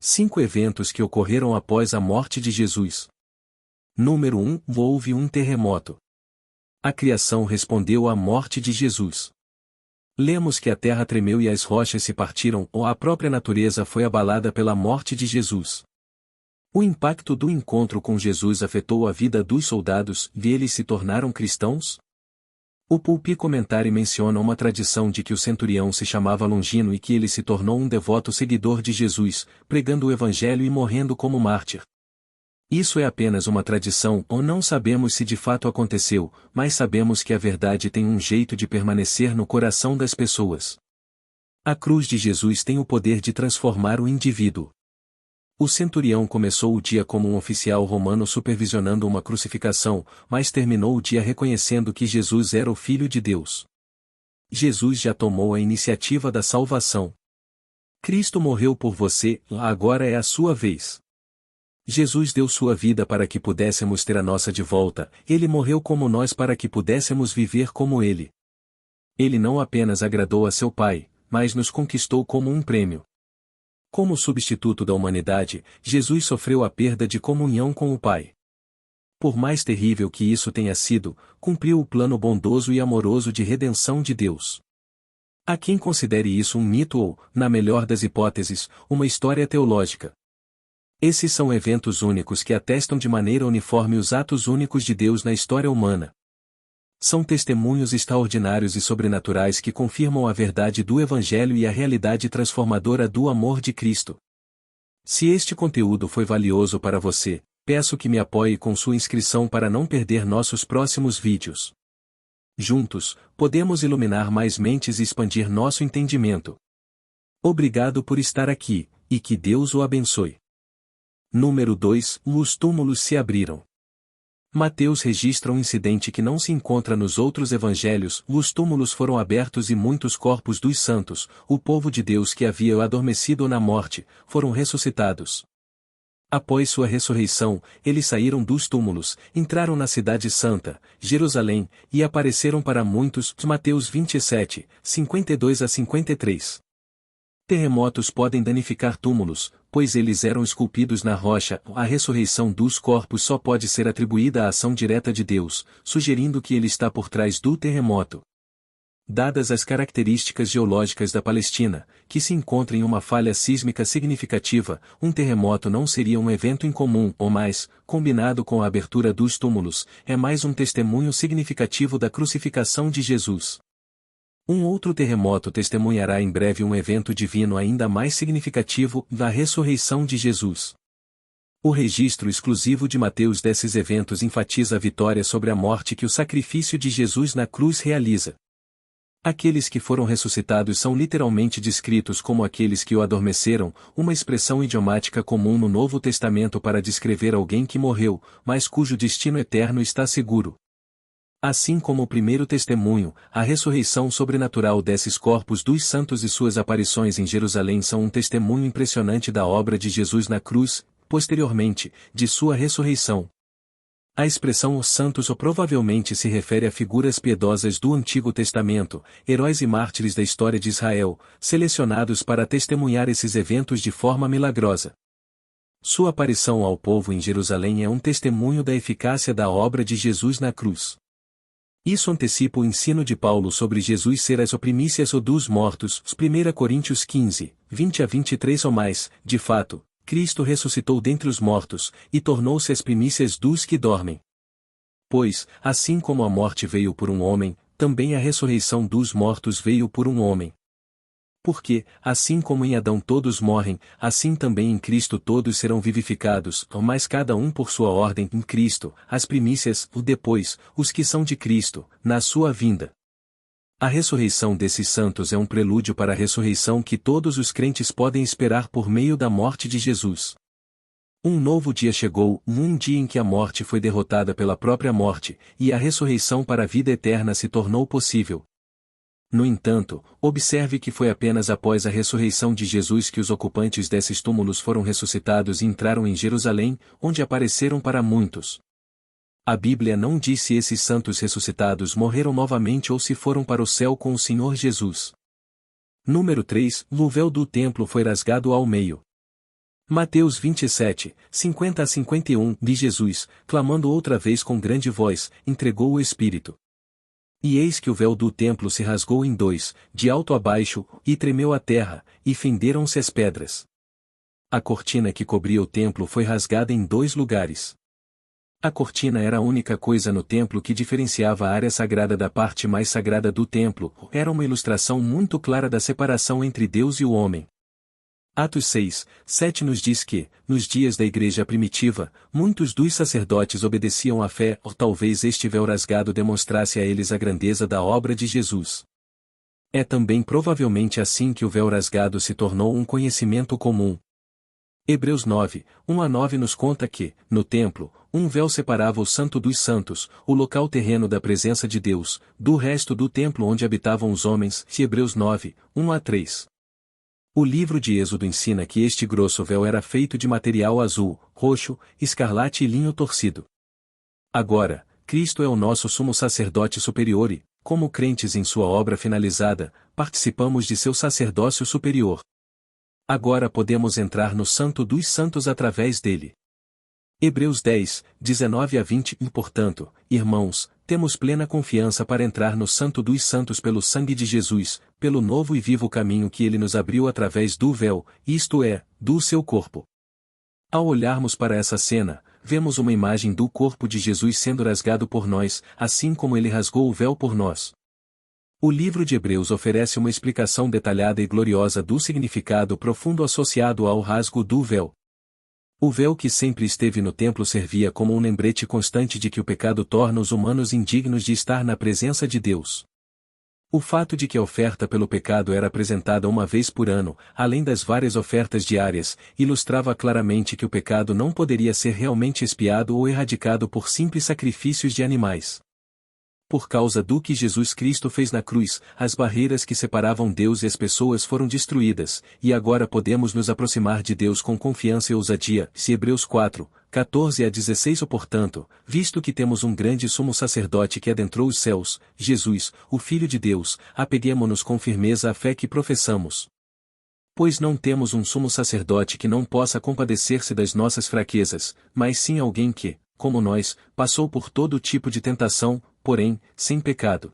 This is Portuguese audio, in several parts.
5 eventos que ocorreram após a morte de Jesus. Número 1. Houve um terremoto. A criação respondeu à morte de Jesus. Lemos que a terra tremeu e as rochas se partiram, ou a própria natureza foi abalada pela morte de Jesus. O impacto do encontro com Jesus afetou a vida dos soldados, e eles se tornaram cristãos? O Pulpit Commentary menciona uma tradição de que o centurião se chamava Longino e que ele se tornou um devoto seguidor de Jesus, pregando o Evangelho e morrendo como mártir. Isso é apenas uma tradição ou não sabemos se de fato aconteceu, mas sabemos que a verdade tem um jeito de permanecer no coração das pessoas. A cruz de Jesus tem o poder de transformar o indivíduo. O centurião começou o dia como um oficial romano supervisionando uma crucificação, mas terminou o dia reconhecendo que Jesus era o Filho de Deus. Jesus já tomou a iniciativa da salvação. Cristo morreu por você, agora é a sua vez. Jesus deu sua vida para que pudéssemos ter a nossa de volta, ele morreu como nós para que pudéssemos viver como ele. Ele não apenas agradou a seu Pai, mas nos conquistou como um prêmio. Como substituto da humanidade, Jesus sofreu a perda de comunhão com o Pai. Por mais terrível que isso tenha sido, cumpriu o plano bondoso e amoroso de redenção de Deus. Há quem considere isso um mito ou, na melhor das hipóteses, uma história teológica. Esses são eventos únicos que atestam de maneira uniforme os atos únicos de Deus na história humana. São testemunhos extraordinários e sobrenaturais que confirmam a verdade do Evangelho e a realidade transformadora do amor de Cristo. Se este conteúdo foi valioso para você, peço que me apoie com sua inscrição para não perder nossos próximos vídeos. Juntos, podemos iluminar mais mentes e expandir nosso entendimento. Obrigado por estar aqui, e que Deus o abençoe. Número 2. Os túmulos se abriram. Mateus registra um incidente que não se encontra nos outros evangelhos, os túmulos foram abertos e muitos corpos dos santos, o povo de Deus que havia adormecido na morte, foram ressuscitados. Após sua ressurreição, eles saíram dos túmulos, entraram na cidade santa, Jerusalém, e apareceram para muitos, Mateus 27, 52 a 53. Terremotos podem danificar túmulos, pois eles eram esculpidos na rocha. A ressurreição dos corpos só pode ser atribuída à ação direta de Deus, sugerindo que ele está por trás do terremoto. Dadas as características geológicas da Palestina, que se encontra em uma falha sísmica significativa, um terremoto não seria um evento incomum, ou mais, combinado com a abertura dos túmulos, é mais um testemunho significativo da crucificação de Jesus. Um outro terremoto testemunhará em breve um evento divino ainda mais significativo, da ressurreição de Jesus. O registro exclusivo de Mateus desses eventos enfatiza a vitória sobre a morte que o sacrifício de Jesus na cruz realiza. Aqueles que foram ressuscitados são literalmente descritos como aqueles que o adormeceram, uma expressão idiomática comum no Novo Testamento para descrever alguém que morreu, mas cujo destino eterno está seguro. Assim como o primeiro testemunho, a ressurreição sobrenatural desses corpos dos santos e suas aparições em Jerusalém são um testemunho impressionante da obra de Jesus na cruz, posteriormente, de sua ressurreição. A expressão os santos ou provavelmente se refere a figuras piedosas do Antigo Testamento, heróis e mártires da história de Israel, selecionados para testemunhar esses eventos de forma milagrosa. Sua aparição ao povo em Jerusalém é um testemunho da eficácia da obra de Jesus na cruz. Isso antecipa o ensino de Paulo sobre Jesus ser as primícias ou dos mortos, 1 Coríntios 15, 20 a 23 ou mais. De fato, Cristo ressuscitou dentre os mortos, e tornou-se as primícias dos que dormem. Pois, assim como a morte veio por um homem, também a ressurreição dos mortos veio por um homem. Porque, assim como em Adão todos morrem, assim também em Cristo todos serão vivificados, mas cada um por sua ordem em Cristo, as primícias, o depois, os que são de Cristo, na sua vinda. A ressurreição desses santos é um prelúdio para a ressurreição que todos os crentes podem esperar por meio da morte de Jesus. Um novo dia chegou, um dia em que a morte foi derrotada pela própria morte, e a ressurreição para a vida eterna se tornou possível. No entanto, observe que foi apenas após a ressurreição de Jesus que os ocupantes desses túmulos foram ressuscitados e entraram em Jerusalém, onde apareceram para muitos. A Bíblia não diz se esses santos ressuscitados morreram novamente ou se foram para o céu com o Senhor Jesus. Número 3. O véu do templo foi rasgado ao meio. Mateus 27, 50 a 51, de Jesus, clamando outra vez com grande voz, entregou o Espírito. E eis que o véu do templo se rasgou em dois, de alto a baixo, e tremeu a terra, e fenderam-se as pedras. A cortina que cobria o templo foi rasgada em dois lugares. A cortina era a única coisa no templo que diferenciava a área sagrada da parte mais sagrada do templo, era uma ilustração muito clara da separação entre Deus e o homem. Atos 6, 7 nos diz que, nos dias da igreja primitiva, muitos dos sacerdotes obedeciam à fé, ou talvez este véu rasgado demonstrasse a eles a grandeza da obra de Jesus. É também provavelmente assim que o véu rasgado se tornou um conhecimento comum. Hebreus 9, 1 a 9 nos conta que, no templo, um véu separava o Santo dos Santos, o local terreno da presença de Deus, do resto do templo onde habitavam os homens, Hebreus 9, 1 a 3. O livro de Êxodo ensina que este grosso véu era feito de material azul, roxo, escarlate e linho torcido. Agora, Cristo é o nosso sumo sacerdote superior e, como crentes em sua obra finalizada, participamos de seu sacerdócio superior. Agora podemos entrar no Santo dos Santos através dele. Hebreus 10, 19 a 20 E portanto, irmãos, temos plena confiança para entrar no Santo dos Santos pelo sangue de Jesus, pelo novo e vivo caminho que ele nos abriu através do véu, isto é, do seu corpo. Ao olharmos para essa cena, vemos uma imagem do corpo de Jesus sendo rasgado por nós, assim como ele rasgou o véu por nós. O livro de Hebreus oferece uma explicação detalhada e gloriosa do significado profundo associado ao rasgo do véu. O véu que sempre esteve no templo servia como um lembrete constante de que o pecado torna os humanos indignos de estar na presença de Deus. O fato de que a oferta pelo pecado era apresentada uma vez por ano, além das várias ofertas diárias, ilustrava claramente que o pecado não poderia ser realmente expiado ou erradicado por simples sacrifícios de animais. Por causa do que Jesus Cristo fez na cruz, as barreiras que separavam Deus e as pessoas foram destruídas, e agora podemos nos aproximar de Deus com confiança e ousadia. Se Hebreus 4, 14 a 16 Ou portanto, visto que temos um grande sumo sacerdote que adentrou os céus, Jesus, o Filho de Deus, apeguemo-nos com firmeza à fé que professamos. Pois não temos um sumo sacerdote que não possa compadecer-se das nossas fraquezas, mas sim alguém que, como nós, passou por todo tipo de tentação, porém, sem pecado.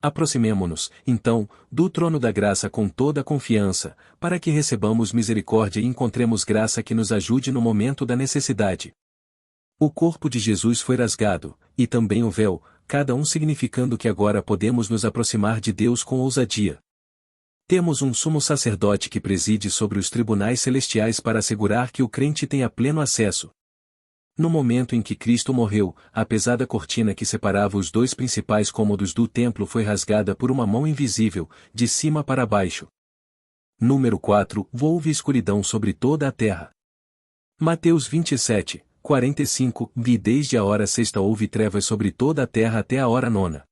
Aproximemo-nos, então, do trono da graça com toda a confiança, para que recebamos misericórdia e encontremos graça que nos ajude no momento da necessidade. O corpo de Jesus foi rasgado, e também o véu, cada um significando que agora podemos nos aproximar de Deus com ousadia. Temos um sumo sacerdote que preside sobre os tribunais celestiais para assegurar que o crente tenha pleno acesso. No momento em que Cristo morreu, a pesada cortina que separava os dois principais cômodos do templo foi rasgada por uma mão invisível, de cima para baixo. Número 4. Houve escuridão sobre toda a terra. Mateus 27, 45 E desde a hora sexta houve trevas sobre toda a terra até a hora nona.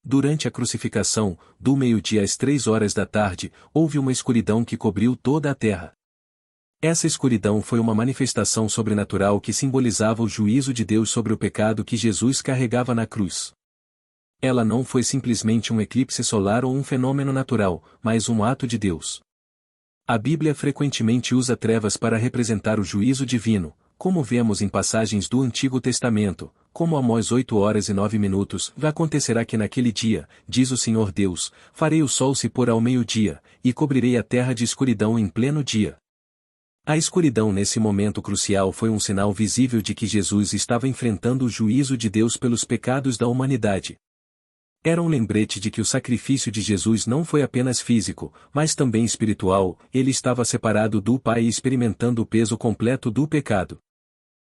Durante a crucificação, do meio-dia às 3 horas da tarde, houve uma escuridão que cobriu toda a terra. Essa escuridão foi uma manifestação sobrenatural que simbolizava o juízo de Deus sobre o pecado que Jesus carregava na cruz. Ela não foi simplesmente um eclipse solar ou um fenômeno natural, mas um ato de Deus. A Bíblia frequentemente usa trevas para representar o juízo divino, como vemos em passagens do Antigo Testamento, como Amós 8 horas e 9 minutos, acontecerá que naquele dia, diz o Senhor Deus, farei o sol se pôr ao meio-dia, e cobrirei a terra de escuridão em pleno dia. A escuridão nesse momento crucial foi um sinal visível de que Jesus estava enfrentando o juízo de Deus pelos pecados da humanidade. Era um lembrete de que o sacrifício de Jesus não foi apenas físico, mas também espiritual, ele estava separado do Pai e experimentando o peso completo do pecado.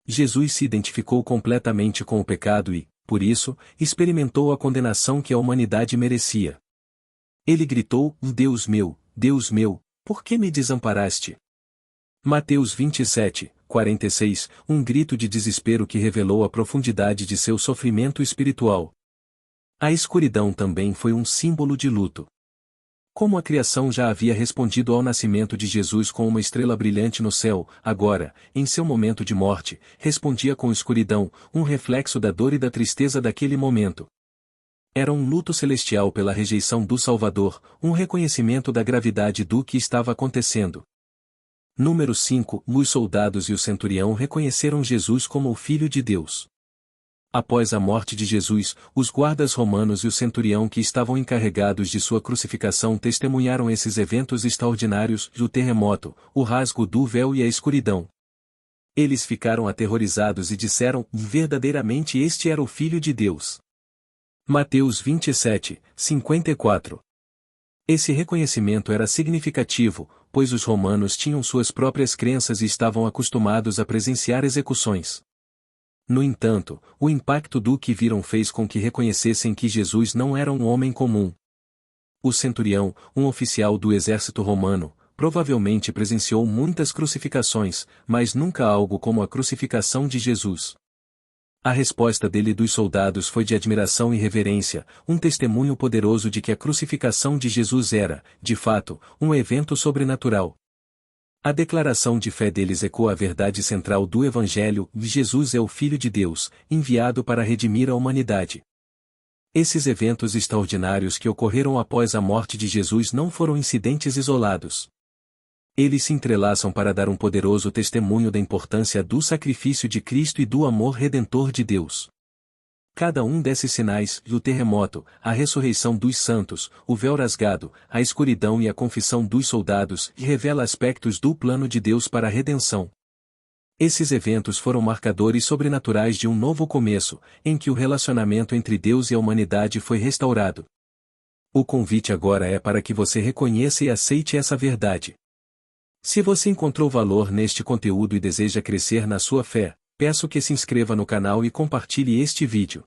Jesus se identificou completamente com o pecado e, por isso, experimentou a condenação que a humanidade merecia. Ele gritou: Deus meu, por que me desamparaste? Mateus 27, 46, um grito de desespero que revelou a profundidade de seu sofrimento espiritual. A escuridão também foi um símbolo de luto. Como a criação já havia respondido ao nascimento de Jesus com uma estrela brilhante no céu, agora, em seu momento de morte, respondia com escuridão, um reflexo da dor e da tristeza daquele momento. Era um luto celestial pela rejeição do Salvador, um reconhecimento da gravidade do que estava acontecendo. Número 5. Os soldados e o centurião reconheceram Jesus como o Filho de Deus. Após a morte de Jesus, os guardas romanos e o centurião que estavam encarregados de sua crucificação testemunharam esses eventos extraordinários, o terremoto, o rasgo do véu e a escuridão. Eles ficaram aterrorizados e disseram, verdadeiramente este era o Filho de Deus. Mateus 27, 54. Esse reconhecimento era significativo, pois os romanos tinham suas próprias crenças e estavam acostumados a presenciar execuções. No entanto, o impacto do que viram fez com que reconhecessem que Jesus não era um homem comum. O centurião, um oficial do exército romano, provavelmente presenciou muitas crucificações, mas nunca algo como a crucificação de Jesus. A resposta dele e dos soldados foi de admiração e reverência, um testemunho poderoso de que a crucificação de Jesus era, de fato, um evento sobrenatural. A declaração de fé deles ecoa a verdade central do Evangelho: Jesus é o Filho de Deus, enviado para redimir a humanidade. Esses eventos extraordinários que ocorreram após a morte de Jesus não foram incidentes isolados. Eles se entrelaçam para dar um poderoso testemunho da importância do sacrifício de Cristo e do amor redentor de Deus. Cada um desses sinais, o terremoto, a ressurreição dos santos, o véu rasgado, a escuridão e a confissão dos soldados, revela aspectos do plano de Deus para a redenção. Esses eventos foram marcadores sobrenaturais de um novo começo, em que o relacionamento entre Deus e a humanidade foi restaurado. O convite agora é para que você reconheça e aceite essa verdade. Se você encontrou valor neste conteúdo e deseja crescer na sua fé, peço que se inscreva no canal e compartilhe este vídeo.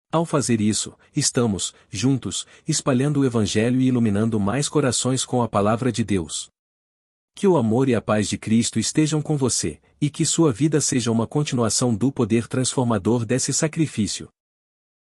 Ao fazer isso, estamos, juntos, espalhando o Evangelho e iluminando mais corações com a Palavra de Deus. Que o amor e a paz de Cristo estejam com você, e que sua vida seja uma continuação do poder transformador desse sacrifício.